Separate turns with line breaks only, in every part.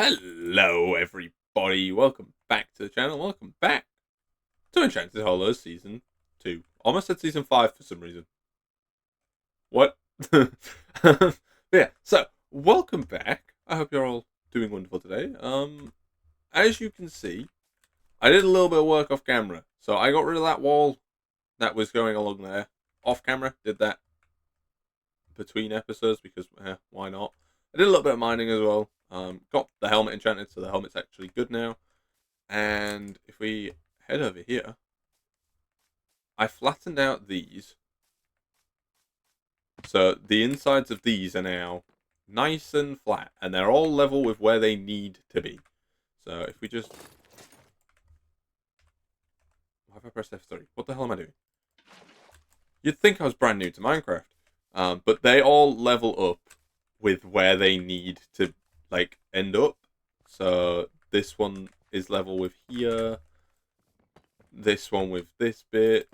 Hello, everybody. Welcome back to the channel. Welcome back to Enchanted Hollow Season 2. Almost said Season 5 for some reason. What? Yeah, so, welcome back. I hope you're all doing wonderful today. As you can see, I did a little bit of work off camera. So, I got rid of that wall that was going along there. Off camera, did that between episodes because, why not? I did a little bit of mining as well. Got the helmet enchanted, so the helmet's actually good now. And if we head over here, I flattened out these. So the insides of these are now nice and flat, and they're all level with where they need to be. So if we just... Why have I pressed F3? What the hell am I doing? You'd think I was brand new to Minecraft. But they all level up with where they need to, like, end up. So this one is level with here. This one with this bit.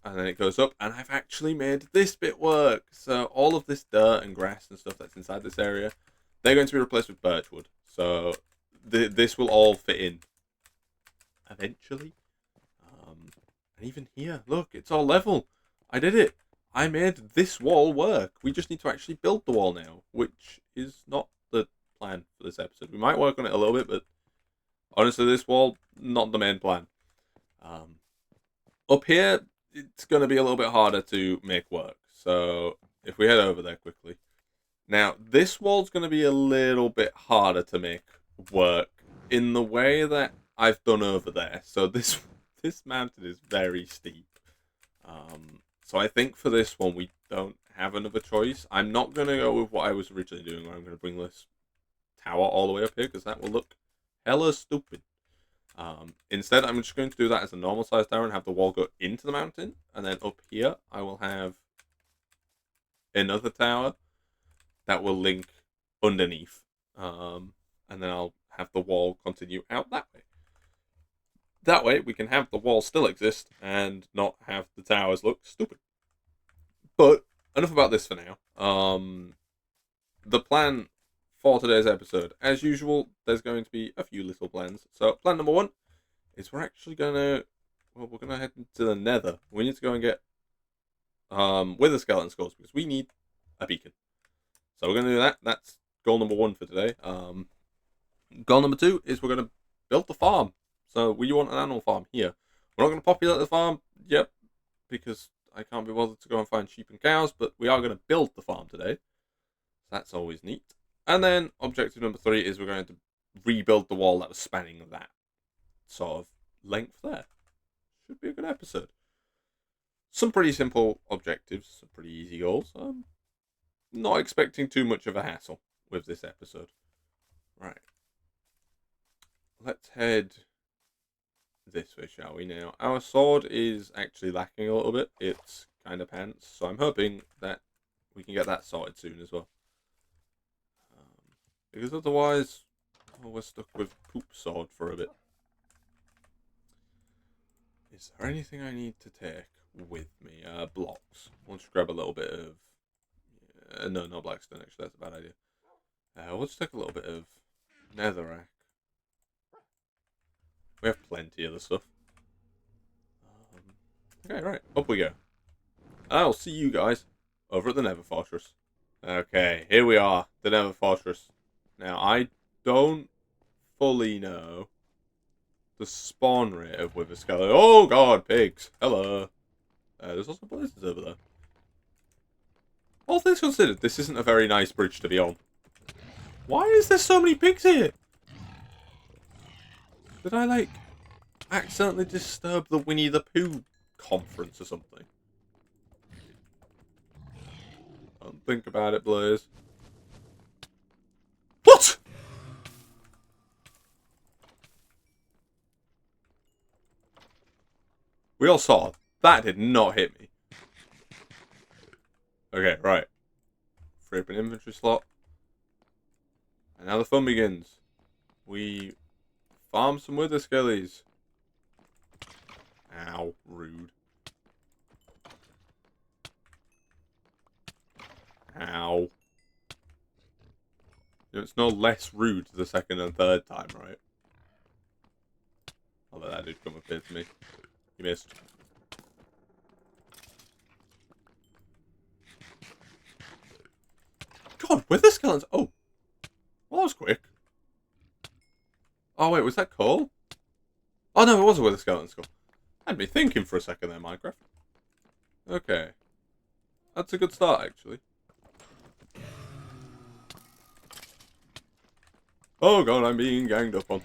And then it goes up, and I've actually made this bit work. So all of this dirt and grass and stuff that's inside this area, they're going to be replaced with birchwood. So this will all fit in eventually. And even here, look, it's all level. I did it. I made this wall work. We just need to actually build the wall now, which is not the plan for this episode. We might work on it a little bit, but honestly, this wall, not the main plan. Up here, it's going to be a little bit harder to make work. So if we head over there quickly. Now, this wall's going to be a little bit harder to make work in the way that I've done over there. So this mountain is very steep. So I think for this one, we don't have another choice. I'm not going to go with what I was originally doing, where I'm going to bring this tower all the way up here, because that will look hella stupid. Instead, I'm just going to do that as a normal size tower and have the wall go into the mountain. And then up here, I will have another tower that will link underneath. And then I'll have the wall continue out that way. That way, we can have the wall still exist and not have the towers look stupid. But enough about this for now. The plan for today's episode, as usual, there's going to be a few little plans. So plan number one is we're actually gonna, we're gonna head into the Nether. We need to go and get wither skeleton skulls because we need a beacon. So we're gonna do that. That's goal number one for today. Goal number two is we're gonna build the farm. So we want an animal farm here. We're not gonna populate the farm yet because I can't be bothered to go and find sheep and cows, but we are gonna build the farm today. That's always neat. And then objective number three is we're going to rebuild the wall that was spanning that sort of length there. Should be a good episode. Some pretty simple objectives, some pretty easy goals. I'm not expecting too much of a hassle with this episode. Right. Let's head this way, shall we now? Our sword is actually lacking a little bit. It's kind of pants, so I'm hoping that we can get that sorted soon as well. Because otherwise, we're stuck with poop sword for a bit. Is there anything I need to take with me? Blocks. We'll just grab a little bit of... no, not blackstone, actually. That's a bad idea. We'll just take a little bit of netherrack. We have plenty of the stuff. Okay, right. Up we go. I'll see you guys over at the Nether Fortress. Okay, here we are. The Nether Fortress. Now, I don't fully know the spawn rate of wither skeleton. Oh god, pigs! Hello. There's also blazes over there. All things considered, this isn't a very nice bridge to be on. Why is there so many pigs here? Did I, like, accidentally disturb the Winnie the Pooh conference or something? Don't think about it, Blaze. What?! We all saw that did not hit me. Okay, right. Free up an inventory slot. And now the fun begins. We farm some wither skellies. Ow, rude. Ow. You know, it's no less rude the second and third time, right? Although that did come appear to me. You missed. God, where the skeletons? Oh, well, that was quick. Oh wait, was that coal? Oh no, it was a wither skeleton skull. Had me thinking for a second there, Minecraft. Okay, that's a good start actually. Oh god, I'm being ganged up on.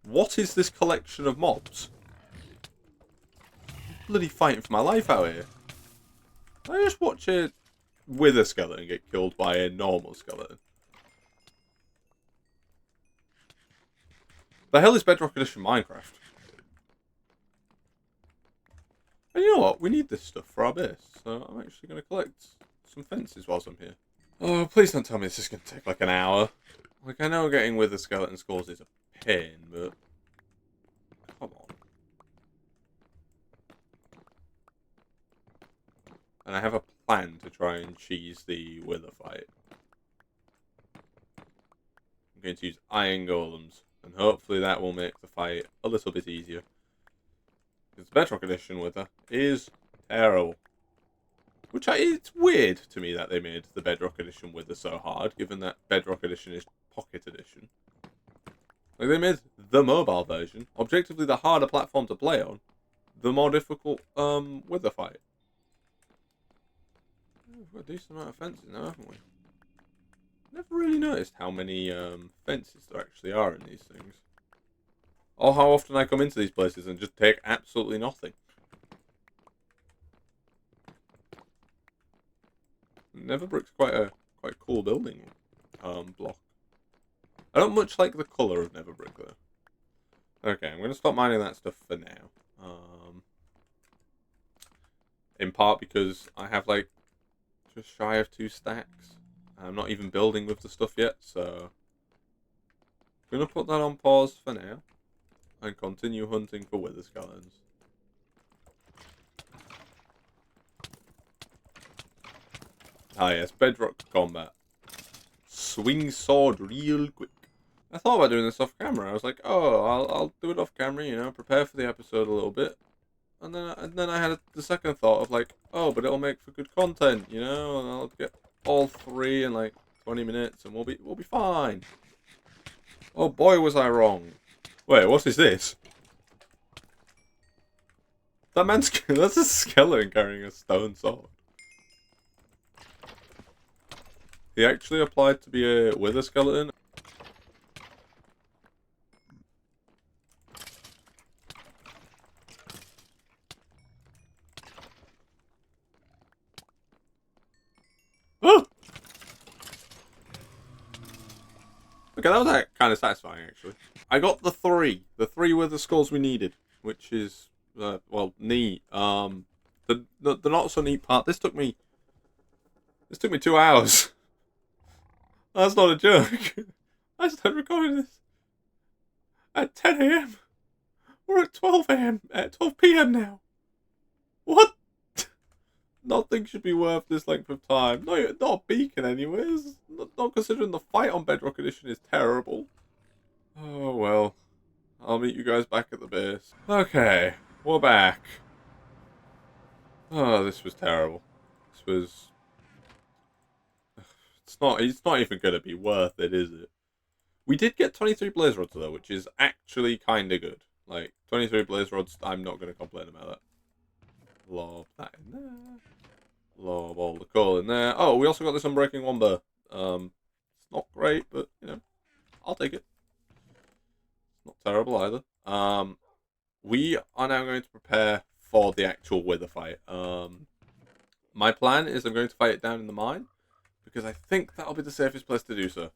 What is this collection of mobs? I'm bloody fighting for my life out here. I just watch a wither skeleton get killed by a normal skeleton. The hell is Bedrock Edition Minecraft? And you know what? We need this stuff for our base, so I'm actually going to collect some fences whilst I'm here. Oh, please don't tell me this is going to take like an hour. Like, I know getting wither skeleton skulls is a pain, but come on. And I have a plan to try and cheese the wither fight. I'm going to use iron golems, and hopefully that will make the fight a little bit easier. Because the Bedrock Edition wither is terrible. Which it's weird to me that they made the Bedrock Edition wither so hard, given that Bedrock Edition is Pocket Edition. Like, they made the mobile version, objectively the harder platform to play on, the more difficult wither fight. We've got a decent amount of fences now, haven't we? Never really noticed how many fences there actually are in these things. Or how often I come into these places and just take absolutely nothing. Neverbrick's quite a cool building block. I don't much like the colour of Neverbrick though. Okay, I'm going to stop mining that stuff for now. In part because I have like just shy of 2 stacks. I'm not even building with the stuff yet, so I'm going to put that on pause for now and continue hunting for wither skeletons. Ah yes, bedrock combat. Swing sword real quick. I thought about doing this off camera. I was like, oh, I'll do it off camera, you know, prepare for the episode a little bit. And then I had the second thought of like, oh, but it'll make for good content, you know, and I'll get all 3 in like 20 minutes and we'll be fine. Oh boy, was I wrong. Wait, what is this? That man's that's a skeleton carrying a stone sword. He actually applied to be a wither skeleton. Oh! Okay, that was kind of satisfying, actually. I got the 3 wither skulls we needed, which is, well, neat. The not so neat part. This took me 2 hours. That's not a joke. I started recording this at 10 a.m. We're at 12 a.m. At 12 p.m. now. What? Nothing should be worth this length of time. No, not a beacon, anyways. Not considering the fight on Bedrock Edition is terrible. Oh well. I'll meet you guys back at the base. Okay, we're back. Oh, this was terrible. This was... It's not even going to be worth it, is it? We did get 23 blaze rods though, which is actually kind of good. Like, 23 blaze rods, I'm not going to complain about that. Lob that in there. Lob all the coal in there. Oh, we also got this Unbreaking Womber. It's not great, but, you know, I'll take it. It's not terrible either. We are now going to prepare for the actual wither fight. My plan is I'm going to fight it down in the mine, because I think that'll be the safest place to do so.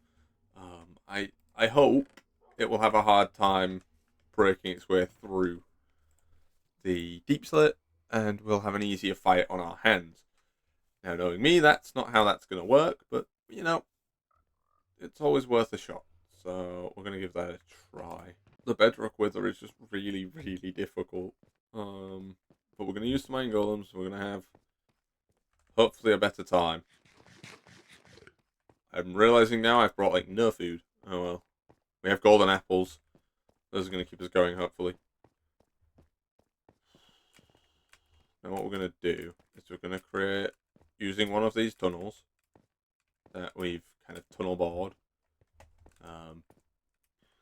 I hope it will have a hard time breaking its way through the deep slit, and we'll have an easier fight on our hands. Now, knowing me, that's not how that's going to work, but, you know, it's always worth a shot. So we're going to give that a try. The bedrock wither is just really, really difficult. But we're going to use some iron golems. We're going to have, hopefully, a better time. I'm realizing now I've brought like no food. Oh well. We have golden apples. Those are going to keep us going, hopefully. Now what we're going to do is we're going to create, using one of these tunnels that we've kind of tunnel bored.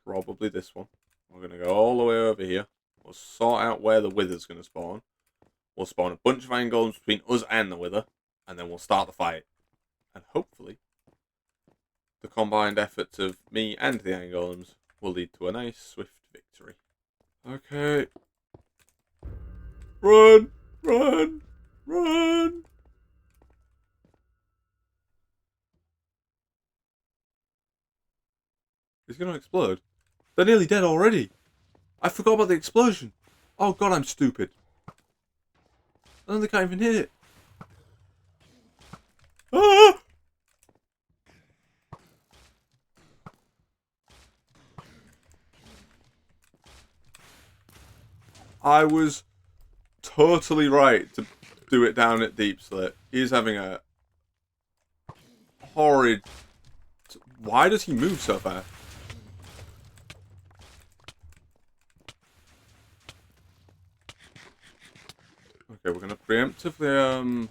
Probably this one. We're going to go all the way over here. We'll sort out where the wither's going to spawn. We'll spawn a bunch of iron golems between us and the wither. And then we'll start the fight. And hopefully, the combined efforts of me and the iron golems will lead to a nice, swift victory. Okay. Run! Run! Run! He's gonna explode. They're nearly dead already. I forgot about the explosion. Oh god, I'm stupid. And they can't even hit it. Ah! I was totally right to do it down at Deep Slit. He's having a horrid... Why does he move so fast? Okay, we're gonna preemptively,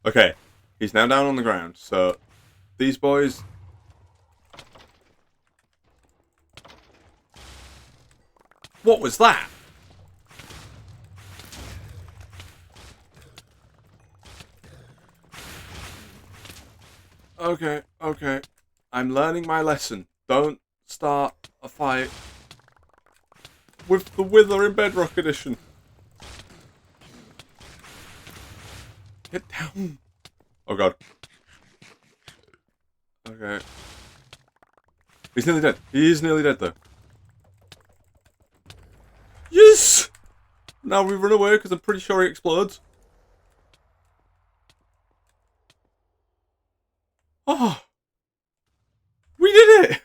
Okay, he's now down on the ground, so these boys... What was that? Okay, okay. I'm learning my lesson. Don't start a fight with the Wither in Bedrock Edition. Get down. Oh god. Okay. He's nearly dead. He is nearly dead though. Yes! Now we run away because I'm pretty sure he explodes. Oh! We did it!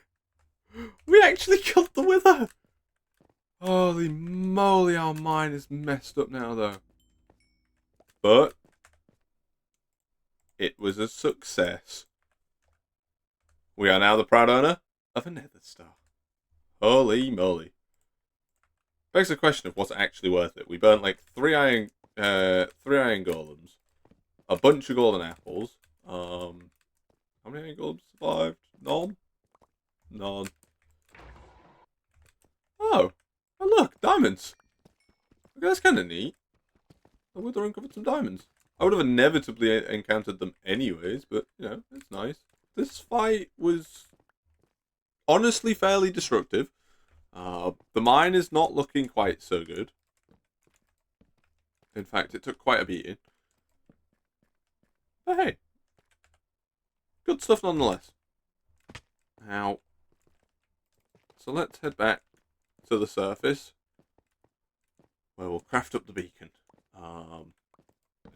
We actually killed the Wither! Holy moly, our mind is messed up now though. But it was a success. We are now the proud owner of a Nether Star. Holy moly. Begs the question of what's actually worth it. We burnt like three iron golems, a bunch of golden apples. How many iron golems survived? None? None. Oh, look, diamonds. Okay, that's kind of neat. I would have uncovered some diamonds. I would have inevitably encountered them anyways, but, you know, it's nice. This fight was honestly fairly destructive. The mine is not looking quite so good. In fact, it took quite a beating. But hey, good stuff nonetheless. Now, so let's head back to the surface, where we'll craft up the beacon. I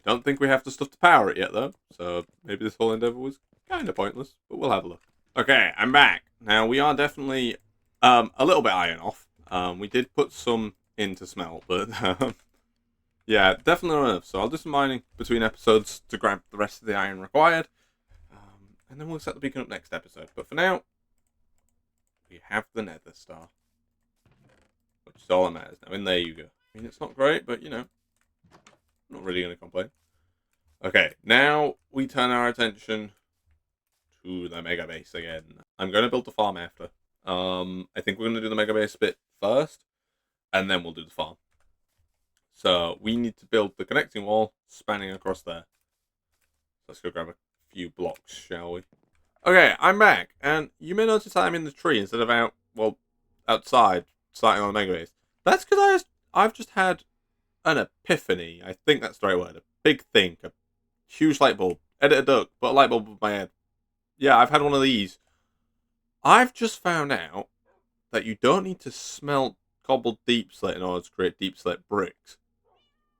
don't think we have the stuff to power it yet, though, so maybe this whole endeavour was kind of pointless, but we'll have a look. Okay, I'm back. Now, we are definitely a little bit iron off. We did put some in to smelt, but yeah, definitely not enough. So I'll do some mining between episodes to grab the rest of the iron required, and then we'll set the beacon up next episode. But for now, we have the Nether Star, which is all that matters now. And there you go. I mean, it's not great, but you know, I'm not really going to complain. Okay, now we turn our attention to the mega base again. I'm going to build the farm after. I think we're going to do the mega base bit first, and then we'll do the farm. So we need to build the connecting wall spanning across there. Let's go grab a few blocks, shall we? Okay, I'm back, and you may notice I'm in the tree instead of outside, starting on the mega base. That's because I've just had an epiphany. I think that's the right word. A big think, a huge light bulb. Edit a duck, put a light bulb above my head. Yeah, I've had one of these. I've just found out that you don't need to smelt cobbled deep slit in order to create deep slit bricks,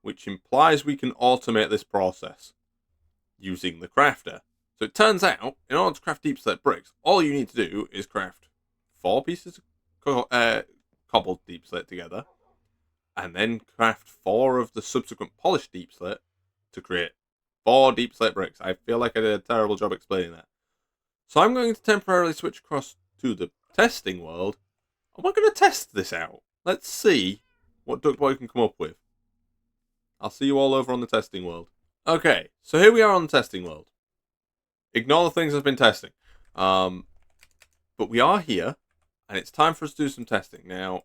which implies we can automate this process using the crafter. So it turns out, in order to craft deep slit bricks, all you need to do is craft 4 pieces of cobbled deep slit together, and then craft 4 of the subsequent polished deep slate to create 4 deep slate bricks. I feel like I did a terrible job explaining that. So I'm going to temporarily switch across to the testing world, and we're going to test this out. Let's see what Duckboy can come up with. I'll see you all over on the testing world. Okay, so here we are on the testing world. Ignore the things I've been testing. But we are here, and it's time for us to do some testing. Now,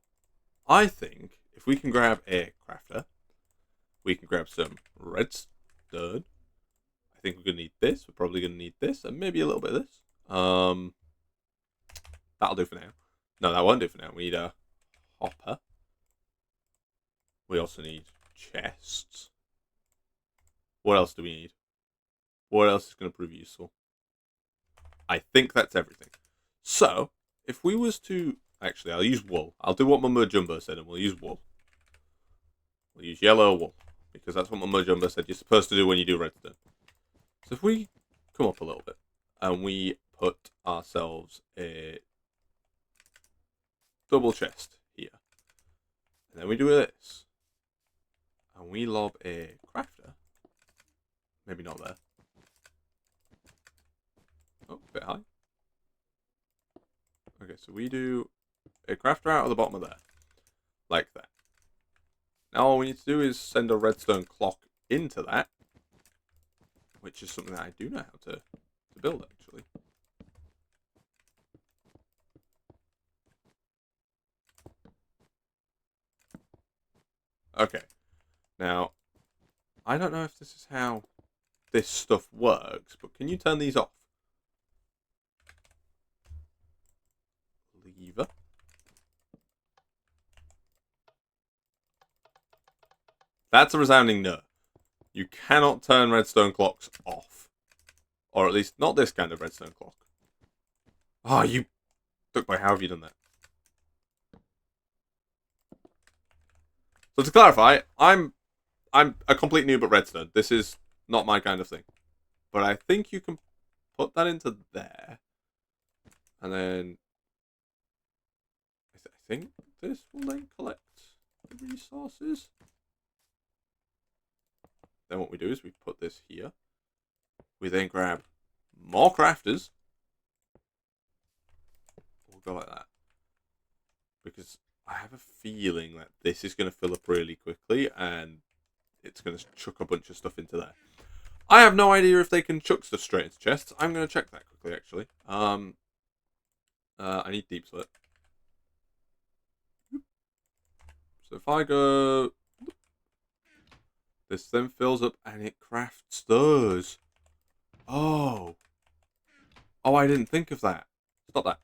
I think if we can grab a crafter, we can grab some redstone. I think we're going to need this. We're probably going to need this, and maybe a little bit of this. That'll do for now. No, that won't do for now. We need a hopper. We also need chests. What else do we need? What else is going to prove useful? I think that's everything. So, if we was to... Actually, I'll use wool. I'll do what Mumbo Jumbo said, and we'll use wool. We'll use yellow wool, because that's what Mumbo Jumbo said you're supposed to do when you do redstone. So if we come up a little bit, and we put ourselves a double chest here, and then we do this, and we lob a crafter, maybe not there. Oh, a bit high. Okay, so we do a crafter out of the bottom of there, like that. Now all we need to do is send a redstone clock into that, which is something that I do know how to build, actually. Okay, now, I don't know if this is how this stuff works, but can you turn these off? Lever. That's a resounding no. You cannot turn redstone clocks off. Or at least, not this kind of redstone clock. Oh, you... Duckboy, how have you done that? So to clarify, I'm a complete noob at redstone. This is not my kind of thing. But I think you can put that into there. And then... I think this will then collect the resources. Then what we do is we put this here. We then grab more crafters. We'll go like that. Because I have a feeling that this is going to fill up really quickly and it's going to chuck a bunch of stuff into there. I have no idea if they can chuck stuff straight into chests. I'm going to check that quickly, actually. I need deep slit. So if I go... This then fills up and it crafts those. Oh. Oh, I didn't think of that. Stop that.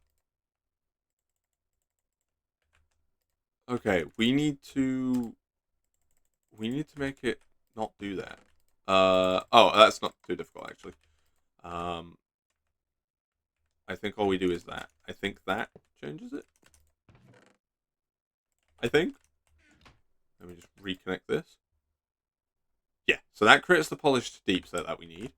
Okay, we need to make it not do that. Oh, that's not too difficult, actually. I think all we do is that. I think that changes it. I think. Let me just reconnect this. Yeah, so that creates the polished deep set that we need.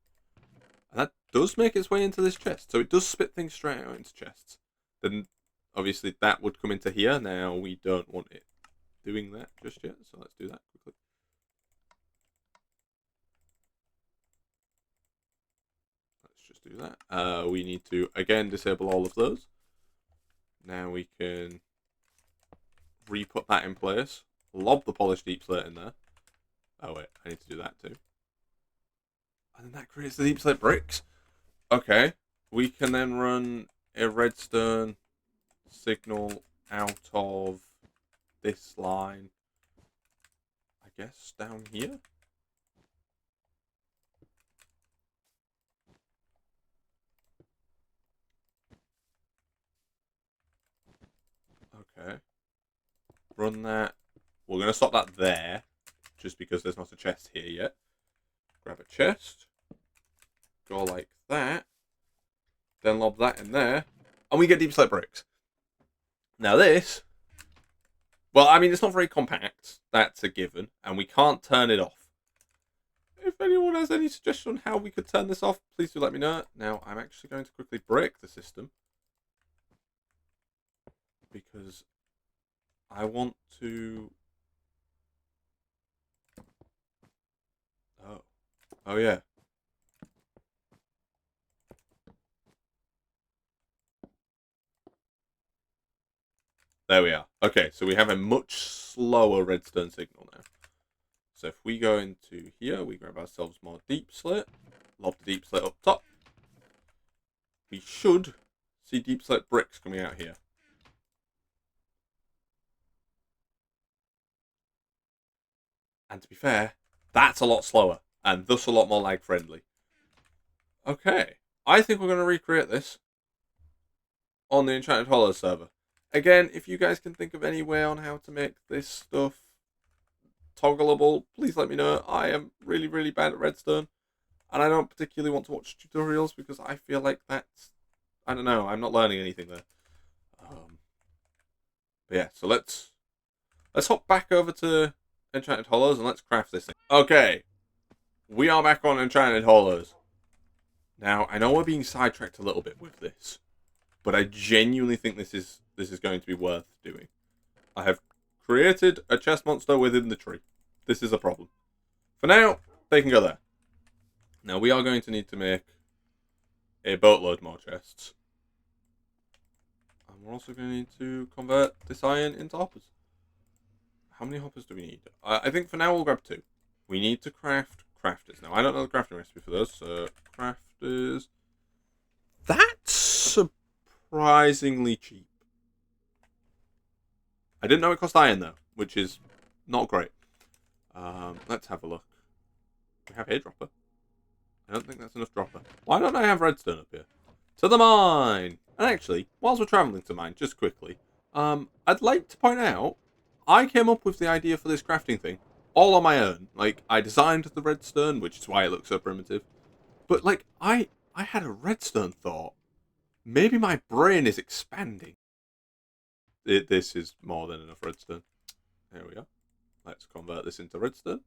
And that does make its way into this chest. So it does spit things straight out into chests. Then, obviously, that would come into here. Now, we don't want it doing that just yet. So let's do that quickly. Let's just do that. We need to, again, disable all of those. Now we can re-put that in place. Lob the polished deep slate in there. Oh wait, I need to do that too. And then that creates the deep slate bricks. Okay, we can then run a redstone signal out of this line. I guess down here. Okay. Run that. We're going to stop that there. Just because there's not a chest here yet. Grab a chest. Go like that. Then lob that in there. And we get deep slate bricks. Now this... Well, I mean, it's not very compact. That's a given. And we can't turn it off. If anyone has any suggestion on how we could turn this off, please do let me know. Now, I'm actually going to quickly break the system. Because I want to Oh, yeah. There we are. Okay, so we have a much slower redstone signal now. So if we go into here, we grab ourselves more deep slit, lob the deep slit up top. We should see deep slit bricks coming out here. And to be fair, that's a lot slower, and thus a lot more lag friendly. Okay, I think we're going to recreate this on the Enchanted Hollows server. Again, if you guys can think of any way on how to make this stuff toggleable, please let me know. I am really, really bad at Redstone, and I don't particularly want to watch tutorials because I feel like that's, I don't know, I'm not learning anything there. But yeah, so let's hop back over to Enchanted Hollows and let's craft this thing. Okay, we are back on Enchanted Hollows. Now, I know we're being sidetracked a little bit with this, but I genuinely think this is going to be worth doing. I have created a chest monster within the tree. This is a problem. For now, they can go there. Now, we are going to need to make a boatload more chests. And we're also going to need to convert this iron into hoppers. How many hoppers do we need? I think for now we'll grab 2. We need to craft crafters. Now, I don't know the crafting recipe for those, so crafters. That's surprisingly cheap. I didn't know it cost iron, though, which is not great. Let's have a look. We have a dropper. I don't think that's enough dropper. Why don't I have redstone up here? To the mine! And actually, whilst we're travelling to mine, just quickly, I'd like to point out, I came up with the idea for this crafting thing all on my own. Like, I designed the redstone, which is why it looks so primitive. But, like, I had a redstone thought. Maybe my brain is expanding. This is more than enough redstone. There we are. Let's convert this into redstone.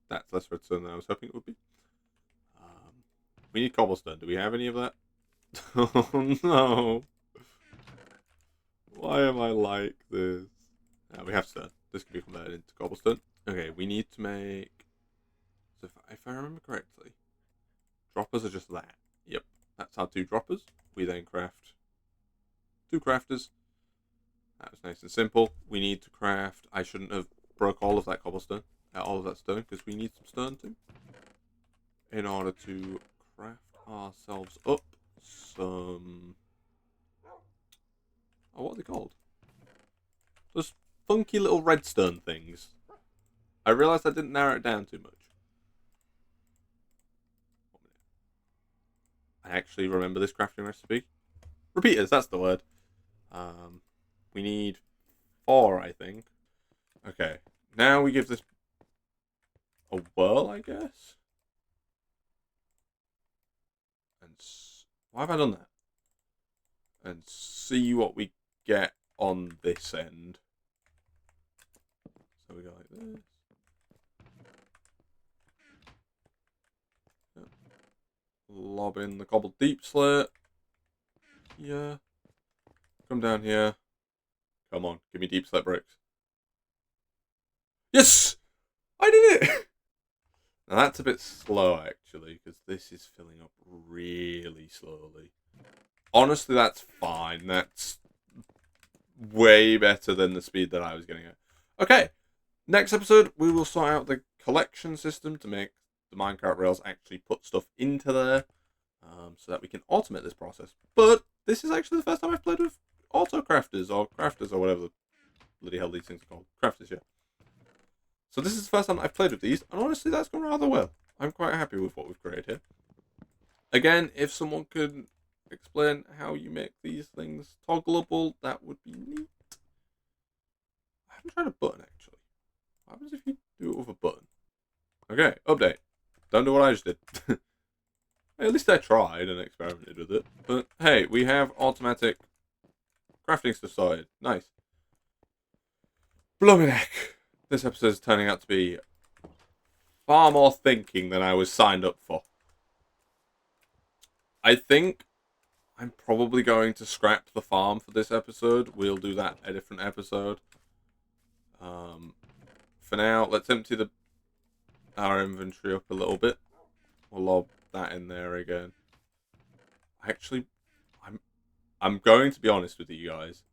That's less redstone than I was hoping it would be. We need cobblestone. Do we have any of that? Oh no. Why am I like this? We have stone. This can be converted into cobblestone. Okay, we need to make... So if I remember correctly, droppers are just that. Yep, that's our 2 droppers. We then craft 2 crafters. That was nice and simple. We need to craft... I shouldn't have broke all of that cobblestone. All of that stone, because we need some stone too. In order to craft ourselves up some... Oh, what are they called? Those funky little redstone things. I realised I didn't narrow it down too much. I actually remember this crafting recipe. Repeaters, that's the word. We need 4, I think. Okay, now we give this a whirl, I guess. And why have I done that? And see what we get on this end. So we go like this. Yep. Lob in the cobbled deep slit. Yeah. Come down here. Come on, give me deep slit bricks. Yes! I did it! Now that's a bit slow actually, because this is filling up really slowly. Honestly, that's fine. That's way better than the speed that I was getting at. Okay, next episode we will sort out the collection system to make the minecart rails actually put stuff into there, so that we can automate this process. But this is actually the first time I've played with auto crafters or whatever the bloody hell these things are called. Crafters, yeah. So this is the first time I've played with these, and honestly that's gone rather well. I'm quite happy with what we've created here. Again, if someone could explain how you make these things toggleable, that would be neat. I haven't tried a button actually. What happens if you do it with a button? Okay, update. Don't do what I just did. At least I tried and experimented with it. But hey, we have automatic crafting stuff started. Nice. Blooming heck. This episode is turning out to be far more thinking than I was signed up for. I think I'm probably going to scrap the farm for this episode. We'll do that a different episode. For now, let's empty our inventory up a little bit. We'll lob that in there again. Actually, I'm going to be honest with you guys.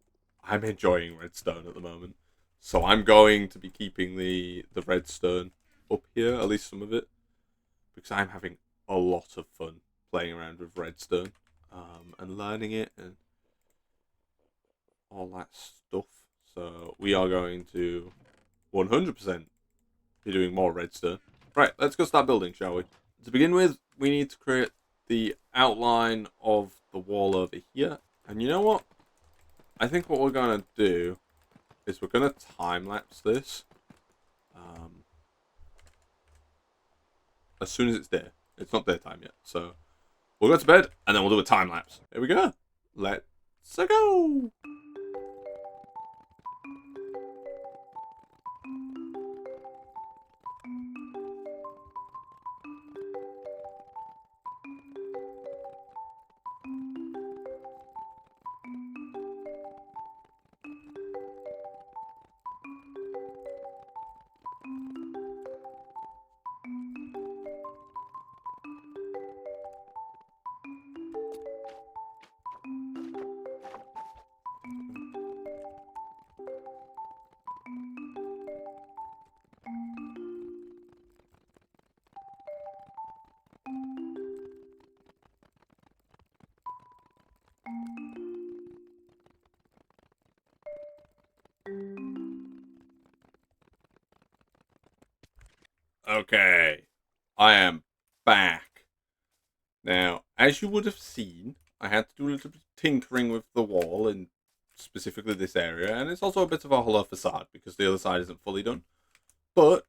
I'm enjoying redstone at the moment. So I'm going to be keeping the redstone up here, at least some of it. Because I'm having a lot of fun playing around with redstone. And learning it and all that stuff. So we are going to 100% be doing more redstone. Right, let's go start building, shall we? To begin with, we need to create the outline of the wall over here. And you know what? I think what we're going to do is we're going to time-lapse this as soon as it's there. It's not daytime yet, so we'll go to bed and then we'll do a time-lapse. Here we go. Let's go. Okay, I am back. Now, as you would have seen, I had to do a little bit of tinkering with the wall and specifically this area, and it's also a bit of a hollow facade because the other side isn't fully done. But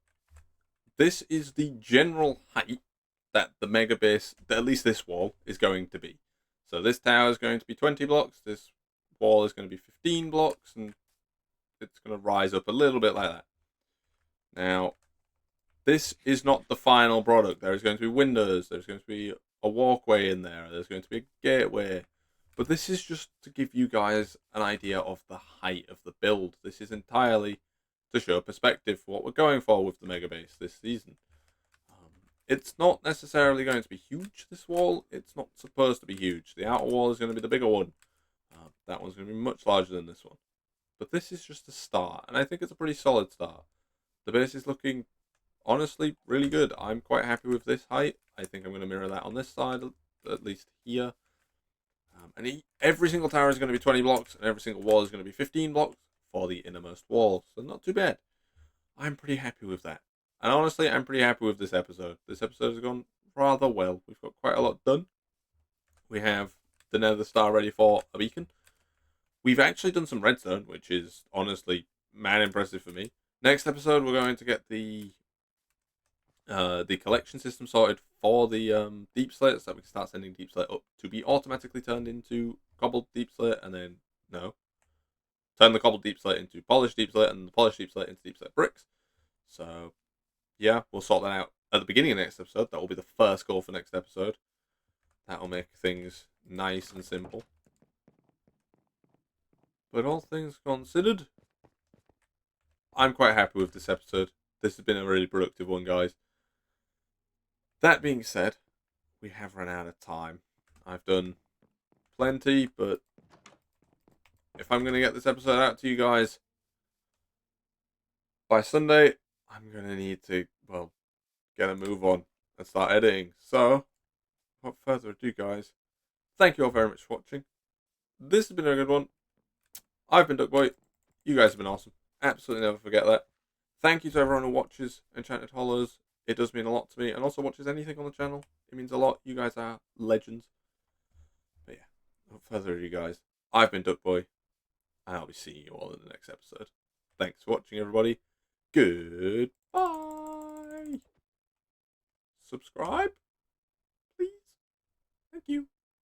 this is the general height that the mega base, at least this wall, is going to be. So this tower is going to be 20 blocks, this wall is going to be 15 blocks, and it's going to rise up a little bit like that. Now, this is not the final product. There is going to be windows, there's going to be a walkway in there, there's going to be a gateway. But this is just to give you guys an idea of the height of the build. This is entirely to show perspective for what we're going for with the Mega Base this season. It's not necessarily going to be huge, this wall. It's not supposed to be huge. The outer wall is going to be the bigger one. That one's going to be much larger than this one. But this is just a start, and I think it's a pretty solid start. The base is looking, honestly, really good. I'm quite happy with this height. I think I'm going to mirror that on this side, at least here. And every single tower is going to be 20 blocks, and every single wall is going to be 15 blocks for the innermost wall. So not too bad. I'm pretty happy with that. And honestly, I'm pretty happy with this episode. This episode has gone rather well. We've got quite a lot done. We have the Nether Star ready for a beacon. We've actually done some redstone, which is honestly mad impressive for me. Next episode, we're going to get the collection system sorted for the deep slate, so that we can start sending deep slate up to be automatically turned into cobbled deep slate, and then turn the cobbled deep slate into polished deep slate, and the polished deep slate into deep slate bricks. So yeah, we'll sort that out at the beginning of next episode. That will be the first goal for next episode. That will make things nice and simple. But all things considered, I'm quite happy with this episode. This has been a really productive one, guys. That being said, we have run out of time. I've done plenty, but if I'm going to get this episode out to you guys by Sunday, I'm going to need to, well, get a move on and start editing. So, without further ado, guys, thank you all very much for watching. This has been a good one. I've been Duckboy. You guys have been awesome. Absolutely never forget that. Thank you to everyone who watches Enchanted Hollows. It does mean a lot to me, and also watches anything on the channel. It means a lot. You guys are legends. But yeah, without further ado, guys, I've been Duckboy, and I'll be seeing you all in the next episode. Thanks for watching, everybody. Goodbye. Subscribe, please. Thank you.